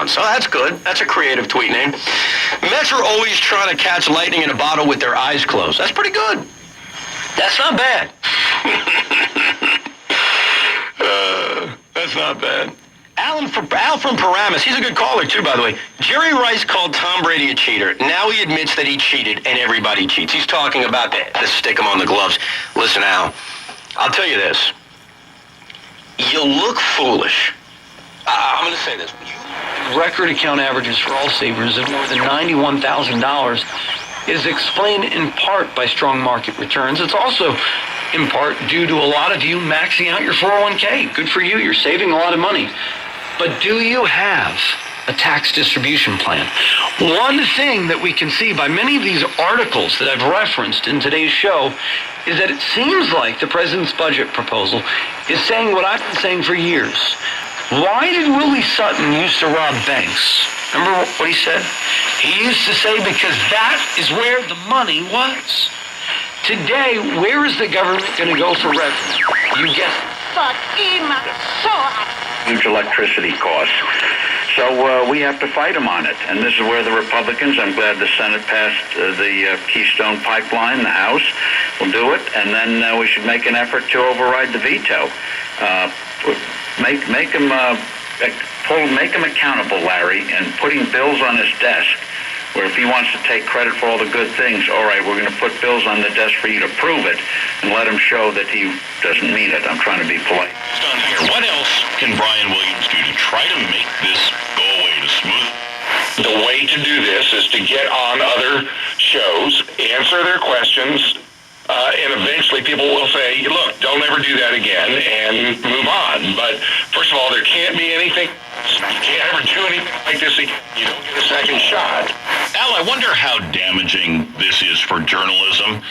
So that's good. That's a creative tweet name. Mets are always trying to catch lightning in a bottle with their eyes closed. That's pretty good. That's not bad. That's not bad. Al from Paramus, he's a good caller too, by the way. Jerry Rice called Tom Brady a cheater. Now he admits that he cheated, and everybody cheats. He's talking about the stick him on the gloves. Listen, Al, I'll tell you this. You look foolish. I'm going to say this. Record account averages for all savers of more than $91,000 is explained in part by strong market returns. It's also in part due to a lot of you maxing out your 401k. Good for you. You're saving a lot of money. But do you have a tax distribution plan? One thing that we can see by many of these articles that I've referenced in today's show is that it seems like the president's budget proposal is saying what I've been saying for years. Why did Willie Sutton used to rob banks? Remember what he said? He used to say because that is where the money was. Today, where is the government going to go for revenue? You guess huge electricity costs. So we have to fight them on it. And this is where the Republicans, I'm glad the Senate passed the Keystone Pipeline, the House will do it, and then we should make an effort to override the veto. Make him accountable, Larry, and putting bills on his desk where if he wants to take credit for all the good things, all right, we're going to put bills on the desk for you to prove it and let him show that he doesn't mean it. I'm trying to be polite. What else can Brian Williams do to try to make this go away, to smooth? The way to do this is to get on other shows, answer their questions, and eventually people will say, look, don't ever do that again, and move on. But first of all, there can't be anything. You can't ever do anything like this again. You don't get a second shot. Al, I wonder how damaging this is for journalism.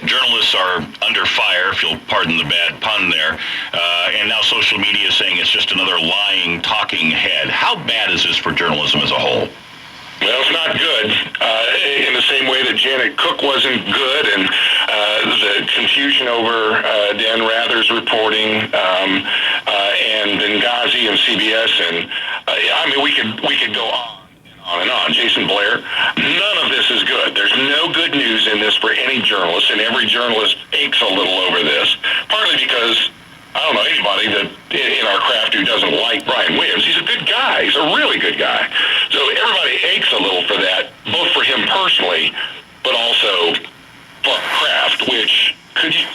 Journalists are under fire, if you'll pardon the bad pun there, and now social media is saying it's just another lying, talking head. How bad is this for journalism as a whole? Well, it's not good. In the same way that Janet Cook wasn't good, and the confusion over Dan Rather's reporting, and Benghazi and CBS, and I mean, we could go on and on. Jason Blair, none of this is good. There's no good news in this for any journalist, and every journalist aches a little over this, partly because I don't know anybody that in our craft who doesn't like Brian Williams. He's a good guy. He's a really good guy. So everybody aches a little for that, both for him personally, but also for our craft, which could you...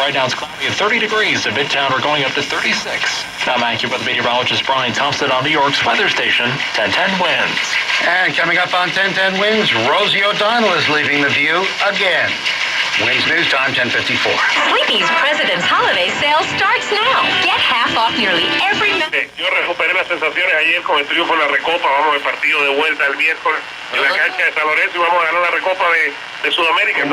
Right now it's cloudy at 30 degrees. In Midtown, we're going up to 36. I'm AccuWeather meteorologist Brian Thompson on New York's weather station, 1010 Winds. And coming up on 1010 Winds, Rosie O'Donnell is leaving the view again. Winds News Time, 10:54. Sleepy's President's Holiday Sale starts now. Get half off nearly every... Yo recuperé las sensaciones ayer con el triunfo en la Recopa. Vamos al partido de vuelta el miércoles en la cancha de San Lorenzo y vamos a ganar la Recopa de Sudamérica.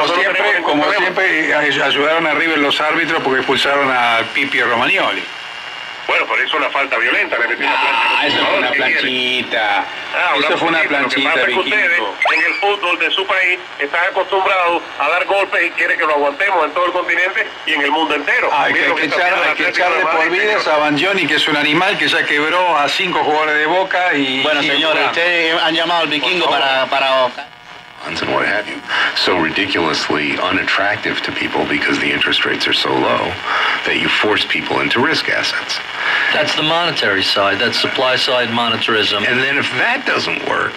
Como siempre, ayudaron a River los árbitros porque expulsaron a Pipi Romagnoli. Bueno, pero hizo una falta violenta, le metió una plancha. Eso fue una planchita. Eso fue una planchita, Lo que pasa es que ustedes, en el fútbol de su país, están acostumbrados a dar golpes y quieren que lo aguantemos en todo el continente y en el mundo entero. Hay que echarle por vidas a Banjoni, que es un animal que ya quebró a 5 jugadores de Boca y... Bueno, señores, ustedes han llamado al vikingo para... And what have you, so ridiculously unattractive to people because the interest rates are so low that you force people into risk assets. That's the monetary side. That's supply side monetarism. And then if that doesn't work,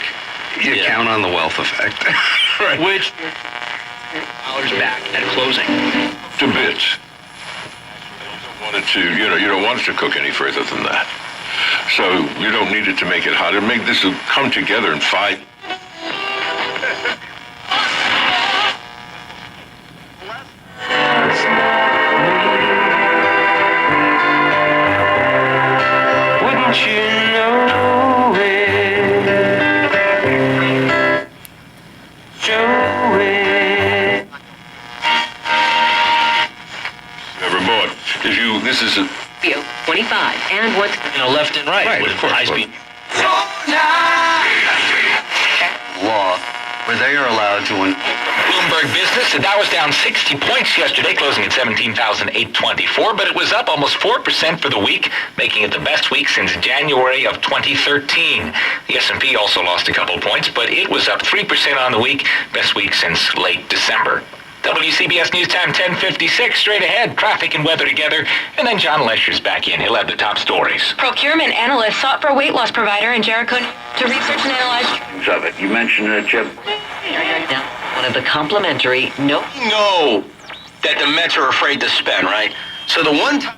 you count on the wealth effect. Right. Which Dollars back at closing. To bits. You don't want it to cook any further than that. So you don't need it to make it hot. This will come together in 5. This is a 25 and what's left and right, of course. High speed. Law where they are allowed to win. Bloomberg Business, the Dow was down 60 points yesterday, closing at 17,824, but it was up almost 4% for the week, making it the best week since January of 2013. The S&P also lost a couple points, but it was up 3% on the week, best week since late December. WCBS News Time 10:56, straight ahead, traffic and weather together, and then John Lesher's back in. He'll have the top stories. Procurement analysts sought for a weight loss provider in Jericho to research and analyze Of it. You mentioned Chip. now one of the complimentary know that the Mets are afraid to spend, right? So the one time